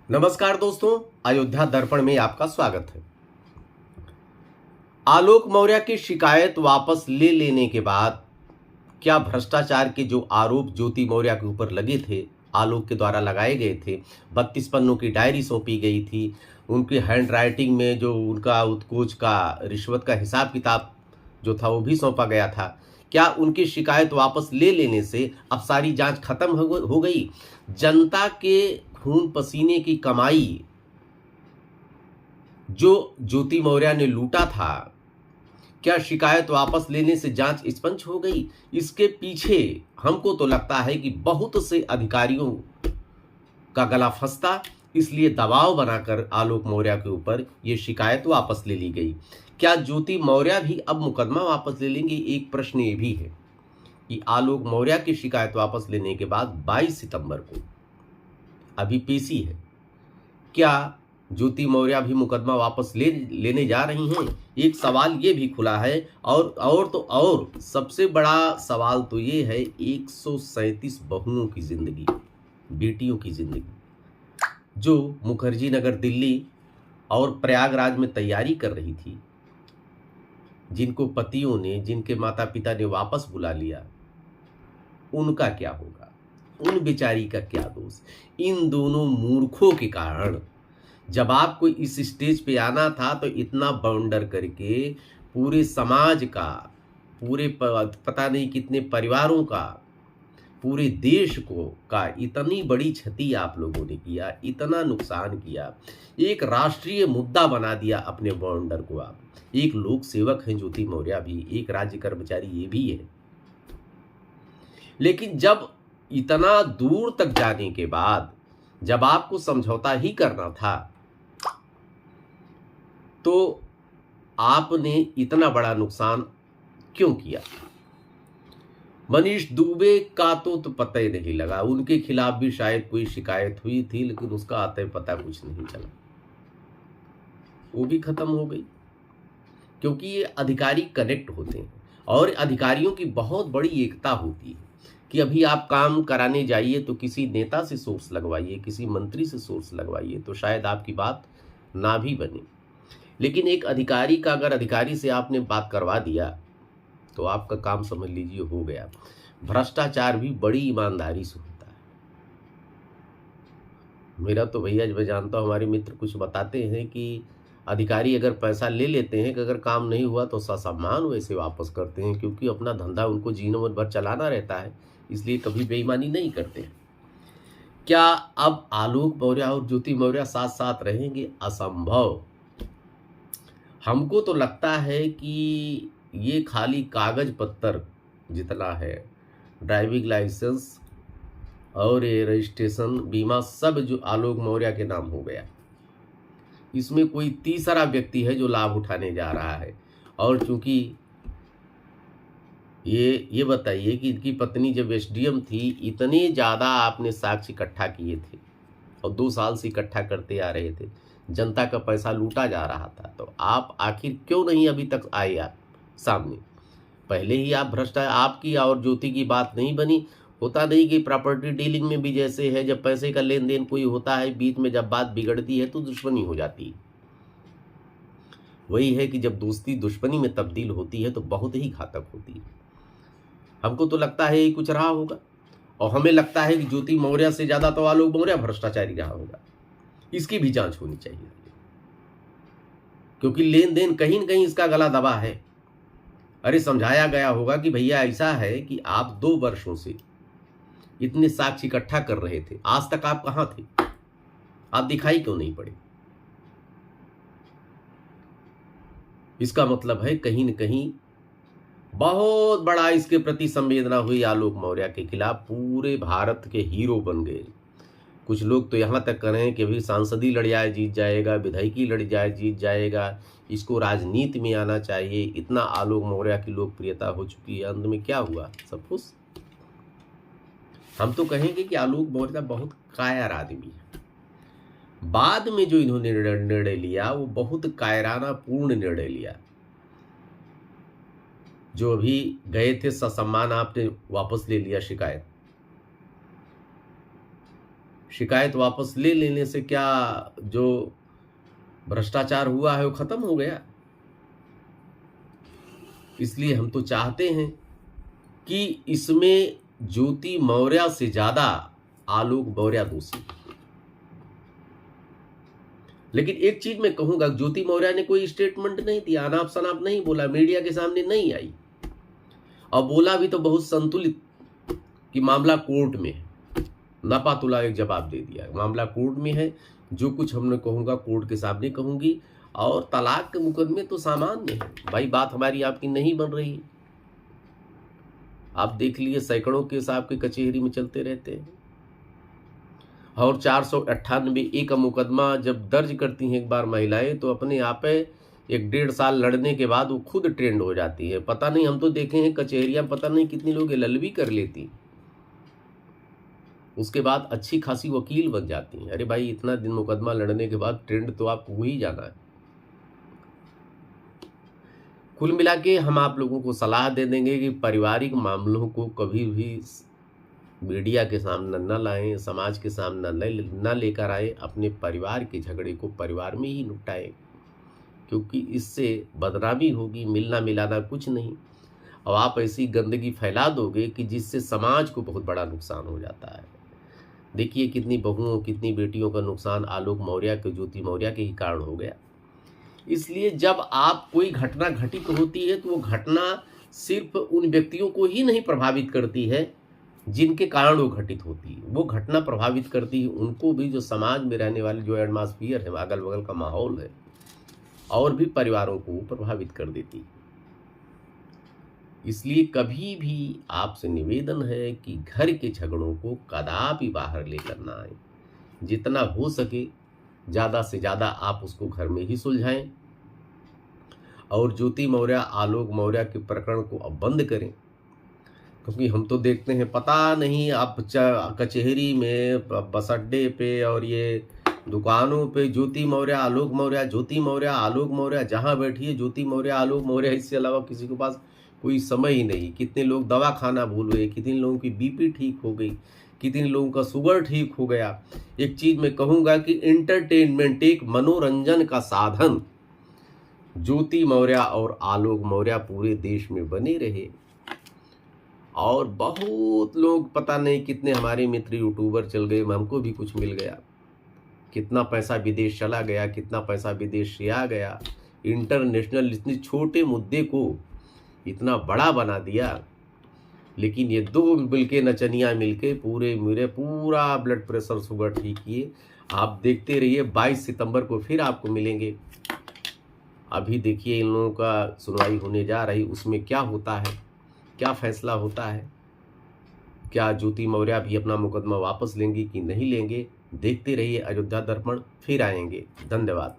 नमस्कार दोस्तों, अयोध्या दर्पण में आपका स्वागत है। आलोक मौर्य की शिकायत वापस ले लेने के बाद क्या भ्रष्टाचार के जो आरोप ज्योति मौर्य के ऊपर लगे थे, आलोक के द्वारा लगाए गए थे, 32 पन्नों की डायरी सौंपी गई थी, उनकी हैंड राइटिंग में जो उनका उत्कोच का रिश्वत का हिसाब किताब जो था वो भी सौंपा गया था। क्या उनकी शिकायत वापस ले लेने से अब सारी जांच खत्म हो गई? जनता के खून पसीने की कमाई जो ज्योति मौर्य ने लूटा था, क्या शिकायत वापस लेने से जांच स्पंज हो गई? इसके पीछे हमको तो लगता है कि बहुत से अधिकारियों का गला फंसता, इसलिए दबाव बनाकर आलोक मौर्य के ऊपर यह शिकायत वापस ले ली गई। क्या ज्योति मौर्य भी अब मुकदमा वापस ले लेंगे? एक प्रश्न ये भी है कि आलोक मौर्य की शिकायत वापस लेने के बाद 22 सितंबर को अभी पेशी है। क्या ज्योति मौर्य भी मुकदमा वापस लेने जा रही हैं? एक सवाल ये भी खुला है। और सबसे बड़ा सवाल तो ये है, 137 बहुओं की जिंदगी, बेटियों की जिंदगी जो मुखर्जी नगर दिल्ली और प्रयागराज में तैयारी कर रही थी, जिनको पतियों ने, जिनके माता पिता ने वापस बुला लिया, उनका क्या होगा? उन बेचारी का क्या दोष? इन दोनों मूर्खों के कारण जब आपको इस स्टेज पे आना था तो इतना बाउंडर करके पूरे समाज का, पूरे पता नहीं कितने परिवारों का, पूरे देश का इतनी बड़ी क्षति आप लोगों ने किया, इतना नुकसान किया, एक राष्ट्रीय मुद्दा बना दिया अपने बाउंडर को। आप एक लोक सेवक हैं ज्योति मौर्य भी, एक राज्य कर्मचारी ये भी है, लेकिन जब इतना दूर तक जाने के बाद जब आपको समझौता ही करना था तो आपने इतना बड़ा नुकसान क्यों किया? मनीष दुबे का तो पता ही नहीं लगा, उनके खिलाफ भी शायद कोई शिकायत हुई थी, लेकिन उसका आते पता कुछ नहीं चला, वो भी खत्म हो गई। क्योंकि ये अधिकारी कनेक्ट होते हैं और अधिकारियों की बहुत बड़ी एकता होती है कि अभी आप काम कराने जाइए तो किसी नेता से सोर्स लगवाइए, किसी मंत्री से सोर्स लगवाइए, तो शायद आपकी बात ना भी बने। लेकिन एक अधिकारी का, अगर अधिकारी से आपने बात करवा दिया तो आपका काम समझ लीजिए हो गया। भ्रष्टाचार भी बड़ी ईमानदारी से होता है। मेरा तो भैया, मैं जानता हूँ, हमारे मित्र कुछ बताते हैं कि अधिकारी अगर पैसा ले लेते हैं कि अगर काम नहीं हुआ तो ससम्मान वैसे वापस करते हैं, क्योंकि अपना धंधा उनको जीवन भर चलाना रहता है, इसलिए कभी बेईमानी नहीं करते हैं। क्या अब आलोक मौर्य और ज्योति मौर्य साथ साथ रहेंगे? असंभव। हमको तो लगता है कि ये खाली कागज पत्तर जितना है, ड्राइविंग लाइसेंस और ये रजिस्ट्रेशन, बीमा, सब जो आलोक मौर्य के नाम हो गया, इसमें कोई तीसरा व्यक्ति है जो लाभ उठाने जा रहा है। और चूंकि ये बताइए कि इनकी पत्नी जब एसडीएम थी, इतने ज़्यादा आपने साक्ष्य इकट्ठा किए थे और 2 साल से इकट्ठा करते आ रहे थे, जनता का पैसा लूटा जा रहा था, तो आप आखिर क्यों नहीं अभी तक आए आप सामने? पहले ही आप भ्रष्टाचार, आपकी और ज्योति की बात नहीं बनी। होता नहीं कि प्रॉपर्टी डीलिंग में भी जैसे है, जब पैसे का लेन देन कोई होता है, बीच में जब बात बिगड़ती है तो दुश्मनी हो जाती है। वही है कि जब दोस्ती दुश्मनी में तब्दील होती है तो बहुत ही घातक होती है। हमको तो लगता है ये कुछ रहा होगा, और हमें लगता है कि ज्योति मौर्य से ज्यादा तो आलोक मौर्य भ्रष्टाचारी रहा होगा। इसकी भी जांच होनी चाहिए, क्योंकि लेन देन कहीं न कहीं इसका गला दबा है। अरे समझाया गया होगा कि भैया ऐसा है कि आप 2 वर्षों से इतने साक्ष्य इकट्ठा कर रहे थे, आज तक आप कहां थे? आप दिखाई क्यों नहीं पड़े? इसका मतलब है कहीं न कहीं बहुत बड़ा इसके प्रति संवेदना हुई आलोक मौर्य के खिलाफ। पूरे भारत के हीरो बन गए। कुछ लोग तो यहाँ तक कर रहे हैं कि अभी सांसदी लड़ जाए जीत जाएगा, विधायकी लड़ जाए जीत जाएगा, इसको राजनीति में आना चाहिए। इतना आलोक मौर्य की लोकप्रियता हो चुकी है, अंत में क्या हुआ? सब कुछ। हम तो कहेंगे कि आलोक मौर्य बहुत कायर आदमी है। बाद में जो इन्होंने निर्णय लिया वो बहुत कायराना पूर्ण निर्णय लिया। जो अभी गए थे ससम्मान, आपने वापस ले लिया शिकायत। शिकायत वापस ले लेने से क्या जो भ्रष्टाचार हुआ है वो खत्म हो गया? इसलिए हम तो चाहते हैं कि इसमें ज्योति मौर्य से ज्यादा आलोक मौर्य दोषी। लेकिन एक चीज मैं कहूंगा, ज्योति मौर्य ने कोई स्टेटमेंट नहीं दिया, अनाप शनाप नहीं बोला, मीडिया के सामने नहीं आई, और बोला भी तो बहुत संतुलित कि मामला कोर्ट में है। नपा तुला एक जवाब दे दिया, मामला कोर्ट में है, जो कुछ हमने कहूंगा कोर्ट के सामने कहूंगी, और तलाक के मुकदमे तो सामान्य है भाई, बात हमारी आपकी नहीं बन रही। आप देख लिए सैकड़ों केस आपके कचहरी में चलते रहते हैं, और 498 का मुकदमा जब दर्ज करती हैं एक बार महिलाएं, तो अपने आप 1-1.5 साल लड़ने के बाद वो खुद ट्रेंड हो जाती है। पता नहीं, हम तो देखे हैं कचहरियां पता नहीं कितनी लोग एलएलबी कर लेती, उसके बाद अच्छी खासी वकील बन जाती हैं। अरे भाई, इतना दिन मुकदमा लड़ने के बाद ट्रेंड तो आपको ही जाना है। कुल मिला के हम आप लोगों को सलाह दे देंगे कि पारिवारिक मामलों को कभी भी मीडिया के सामने न लाएं, समाज के सामने न लेकर आए, अपने परिवार के झगड़े को परिवार में ही निपटाएं, क्योंकि इससे बदनामी होगी, मिलना मिलाना कुछ नहीं, और आप ऐसी गंदगी फैला दोगे कि जिससे समाज को बहुत बड़ा नुकसान हो जाता है। देखिए कितनी बहुओं, कितनी बेटियों का नुकसान आलोक मौर्य के, ज्योति मौर्य के ही कारण हो गया। इसलिए जब आप कोई घटना घटित होती है तो वो घटना सिर्फ उन व्यक्तियों को ही नहीं प्रभावित करती है जिनके कारण वो घटित होती है, वो घटना प्रभावित करती है उनको भी, जो समाज में रहने वाले जो एटमॉस्फेयर है, अगल बगल का माहौल है, और भी परिवारों को प्रभावित कर देती है। इसलिए कभी भी आपसे निवेदन है कि घर के झगड़ों को कदापि बाहर लेकर ना आए। जितना हो सके ज़्यादा से ज़्यादा आप उसको घर में ही सुलझाएं, और ज्योति मौर्य, आलोक मौर्य के प्रकरण को अब बंद करें, क्योंकि हम तो देखते हैं पता नहीं आप कचहरी में, बस अड्डे पे और ये दुकानों पे ज्योति मौर्य, आलोक मौर्य, ज्योति मौर्य, आलोक मौर्य, जहाँ बैठिए ज्योति मौर्य, आलोक मौर्य, इससे अलावा किसी के पास कोई समय ही नहीं। कितने लोग दवा खाना भूल गए, कितने लोगों की बीपी ठीक हो गई, कितने लोगों का शुगर ठीक हो गया। एक चीज मैं कहूँगा कि एंटरटेनमेंट, एक मनोरंजन का साधन ज्योति मौर्य और आलोक मौर्य पूरे देश में बने रहे, और बहुत लोग, पता नहीं कितने हमारे मित्र यूट्यूबर चल गए, हमको भी कुछ मिल गया, कितना पैसा विदेश चला गया, कितना पैसा विदेश से आ गया। इंटरनेशनल इतने छोटे मुद्दे को इतना बड़ा बना दिया। लेकिन ये दो मिलके नचनिया मिलके पूरा ब्लड प्रेशर, शुगर ठीक किए। आप देखते रहिए, 22 सितंबर को फिर आपको मिलेंगे। अभी देखिए इन लोगों का सुनवाई होने जा रही, उसमें क्या होता है, क्या फैसला होता है, क्या ज्योति मौर्य भी अपना मुकदमा वापस लेंगी कि नहीं लेंगे। देखते रहिए अयोध्या दर्पण, फिर आएंगे। धन्यवाद।